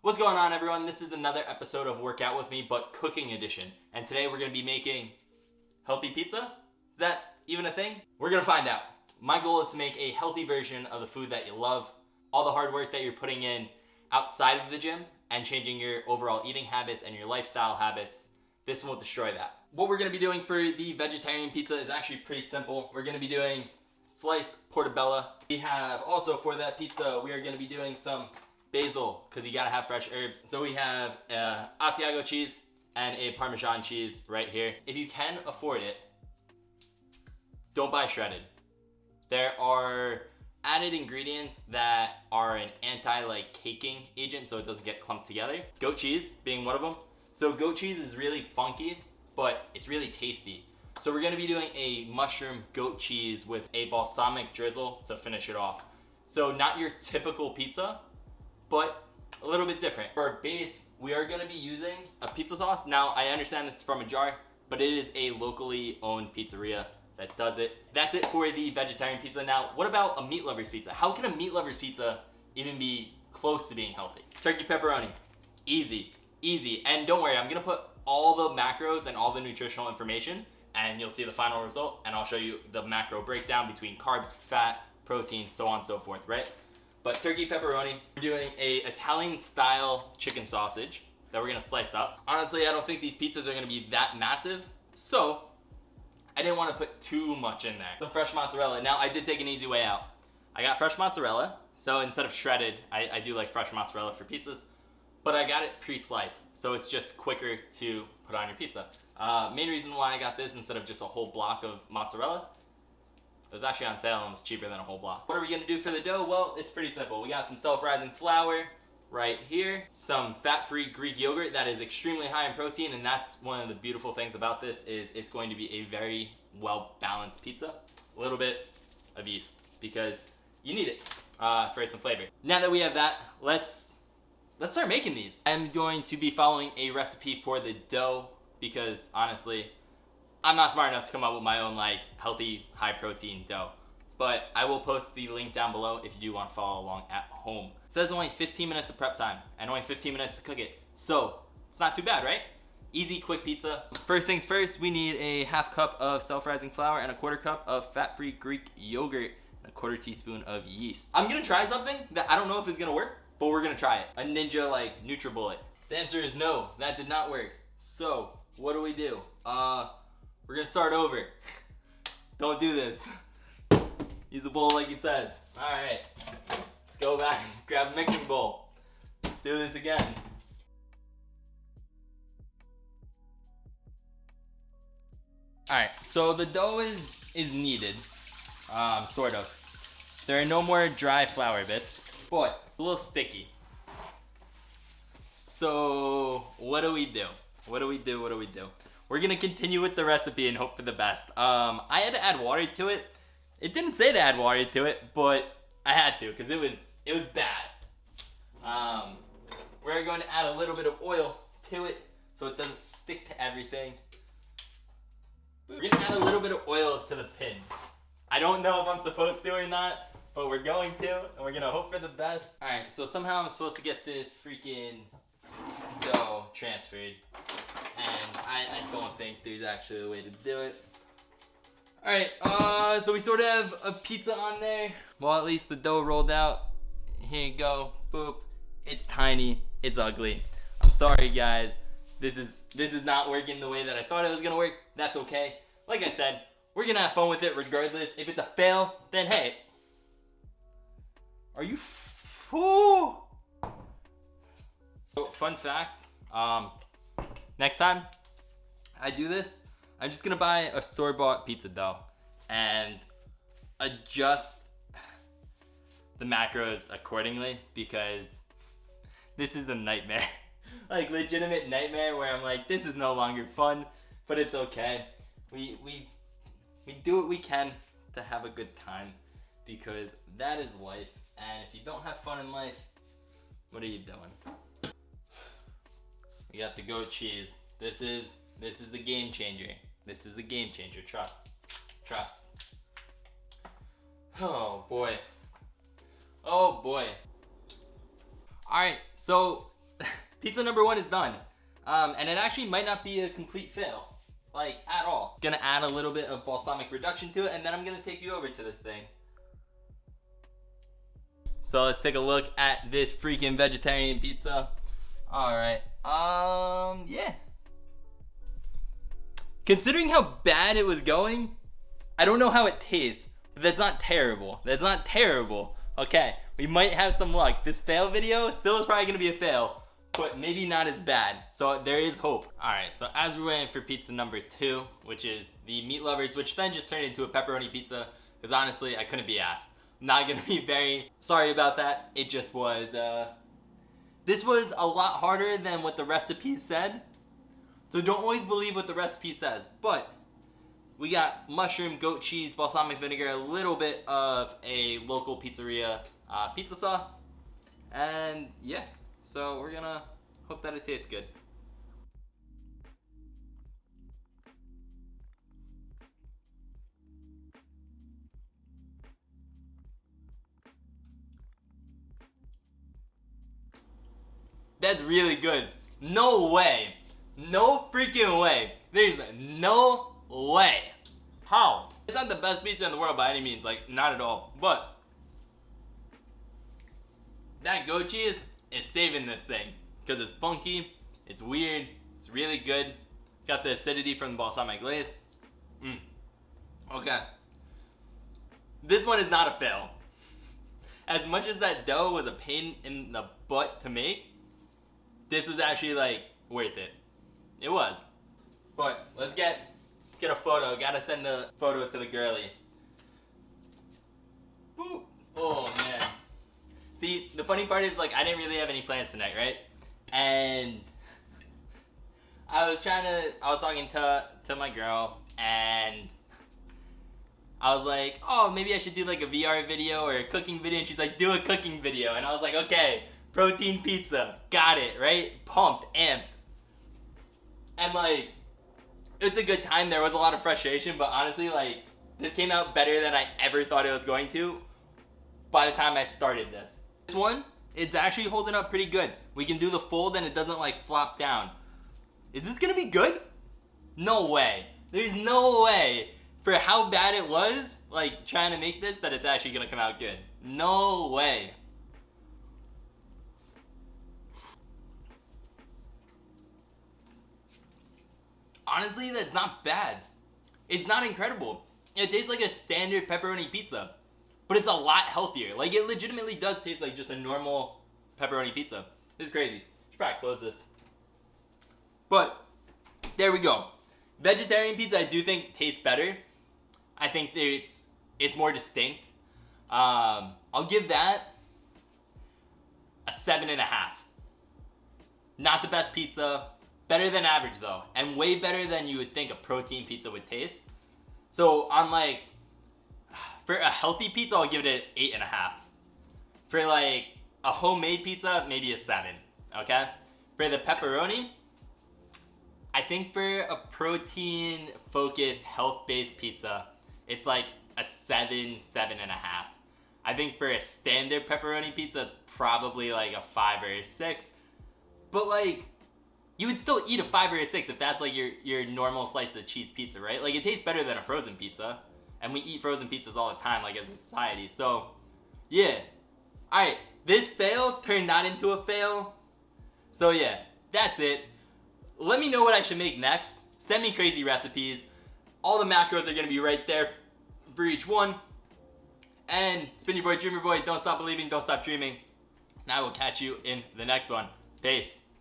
What's going on, everyone? This is another episode of Workout With Me, but cooking edition. And today we're going to be making healthy pizza. Is that even a thing? We're going to find out. My goal is to make a healthy version of the food that you love, all the hard work that you're putting in outside of the gym, and changing your overall eating habits and your lifestyle habits. This will destroy that. What we're going to be doing for the vegetarian pizza is actually pretty simple. We're going to be doing sliced portobello. We have also for that pizza, we are going to be doing some basil, because you gotta have fresh herbs. So we have Asiago cheese and a Parmesan cheese right here. If you can afford it, don't buy shredded. There are added ingredients that are an caking agent, so it doesn't get clumped together. Goat cheese being one of them. So goat cheese is really funky, but it's really tasty. So we're gonna be doing a mushroom goat cheese with a balsamic drizzle to finish it off. So not your typical pizza, but a little bit different. For our base, we are gonna be using a pizza sauce. Now, I understand this is from a jar, but it is a locally owned pizzeria that does it. That's it for the vegetarian pizza. Now, what about a meat lover's pizza? How can a meat lover's pizza even be close to being healthy? Turkey pepperoni, easy, easy. And don't worry, I'm gonna put all the macros and all the nutritional information, and you'll see the final result, and I'll show you the macro breakdown between carbs, fat, protein, so on and so forth, right? But turkey pepperoni, we're doing a Italian style chicken sausage that we're gonna slice up. Honestly, I don't think these pizzas are gonna be that massive, so I didn't wanna put too much in there. Some fresh mozzarella. Now, I did take an easy way out. I got fresh mozzarella, so instead of shredded, I do like fresh mozzarella for pizzas, but I got it pre-sliced, so it's just quicker to put on your pizza. Main reason why I got this instead of just a whole block of mozzarella, it was actually on sale and was cheaper than a whole block. What are we gonna do for the dough? Well, it's pretty simple. We got some self-rising flour right here, some fat-free Greek yogurt that is extremely high in protein, and that's one of the beautiful things about this is it's going to be a very well-balanced pizza. A little bit of yeast because you need it for some flavor. Now that we have that, let's start making these. I'm going to be following a recipe for the dough because honestly, I'm not smart enough to come up with my own healthy, high protein dough. But I will post the link down below if you do want to follow along at home. It says only 15 minutes of prep time and only 15 minutes to cook it. So it's not too bad, right? Easy, quick pizza. First things first, we need a half cup of self-rising flour and a quarter cup of fat-free Greek yogurt and a quarter teaspoon of yeast. I'm gonna try something that I don't know if it's gonna work, but we're gonna try it. A ninja NutriBullet. The answer is no, that did not work. So what do we do? We're gonna start over. Don't do this. Use a bowl like it says. All right, let's go back, grab a mixing bowl. Let's do this again. All right, so the dough is kneaded, sort of. There are no more dry flour bits, but it's a little sticky. So what do we do? What do we do? What do we do? We're gonna continue with the recipe and hope for the best. I had to add water to it. It didn't say to add water to it, but I had to because it was bad. We're going to add a little bit of oil to it so it doesn't stick to everything. We're gonna add a little bit of oil to the pin. I don't know if I'm supposed to or not, but we're going to, and we're gonna hope for the best. All right, so somehow I'm supposed to get this freaking dough transferred. And I don't think there's actually a way to do it. Alright, so we sort of have a pizza on there. Well, at least the dough rolled out. Here you go. Boop. It's tiny. It's ugly. I'm sorry, guys. This is not working the way that I thought it was gonna work. That's okay. Like I said, we're gonna have fun with it regardless. If it's a fail, then hey. Are you fool? So, fun fact. Next time I do this, I'm just gonna buy a store-bought pizza dough and adjust the macros accordingly because this is a nightmare. Legitimate nightmare where I'm like, this is no longer fun, but it's okay. We do what we can to have a good time because that is life. And if you don't have fun in life, what are you doing? We got the goat cheese. This is the game changer. This is the game changer. Trust. Oh boy. Oh boy. All right, so Pizza number 1 is done. And it actually might not be a complete fail, like at all. Gonna add a little bit of balsamic reduction to it, and then I'm gonna take you over to this thing. So let's take a look at this freaking vegetarian pizza. All right, yeah. Considering how bad it was going, I don't know how it tastes, but that's not terrible. That's not terrible. Okay, we might have some luck. This fail video still is probably gonna be a fail, but maybe not as bad. So there is hope. All right, so as we're waiting for pizza number 2, which is the meat lovers, which then just turned into a pepperoni pizza, because honestly, I couldn't be asked. I'm not gonna be very sorry about that. It just was, this was a lot harder than what the recipe said. So don't always believe what the recipe says, but we got mushroom, goat cheese, balsamic vinegar, a little bit of a local pizzeria pizza sauce, and yeah, so we're gonna hope that it tastes good. That's really good. No way. No freaking way. There's no way. How? It's not the best pizza in the world by any means, like not at all. But that goat cheese is saving this thing because it's funky, it's weird, it's really good. It's got the acidity from the balsamic glaze. Okay. This one is not a fail. As much as that dough was a pain in the butt to make, this was actually like worth it. It was. But let's get a photo. Gotta send the photo to the girlie. Boop. Oh man. See, the funny part is like I didn't really have any plans tonight, right? And I was talking to my girl, and I was like, oh, maybe I should do like a VR video or a cooking video, and she's like, do a cooking video. And I was like, okay, protein pizza, got it, right? Pumped, amped. And like, it's a good time. There was a lot of frustration, but honestly, like, this came out better than I ever thought it was going to by the time I started this. This one, it's actually holding up pretty good. We can do the fold and it doesn't like flop down. Is this gonna be good? No way. There's no way for how bad it was, like trying to make this, that it's actually gonna come out good. No way. Honestly, that's not bad. It's not incredible. It tastes like a standard pepperoni pizza, but it's a lot healthier. Like, it legitimately does taste like just a normal pepperoni pizza. This is crazy. Should probably close this. But there we go. Vegetarian pizza, I do think tastes better. I think that it's more distinct. I'll give that a 7.5. Not the best pizza. Better than average though, and way better than you would think a protein pizza would taste. So on like, for a healthy pizza, I'll give it an 8.5. For like a homemade pizza, maybe a 7, okay? For the pepperoni, I think for a protein focused, health-based pizza, it's like a 7, 7.5. I think for a standard pepperoni pizza, it's probably like a 5 or a 6. But like, you would still eat a 5 or a 6 if that's like your normal slice of cheese pizza, right? Like, it tastes better than a frozen pizza. And we eat frozen pizzas all the time, like, as a society. So, yeah. Alright, this fail turned not into a fail. So yeah, that's it. Let me know what I should make next. Send me crazy recipes. All the macros are gonna be right there for each one. And it's been your boy, Dreamer Boy. Don't stop believing, don't stop dreaming. And I will catch you in the next one. Peace.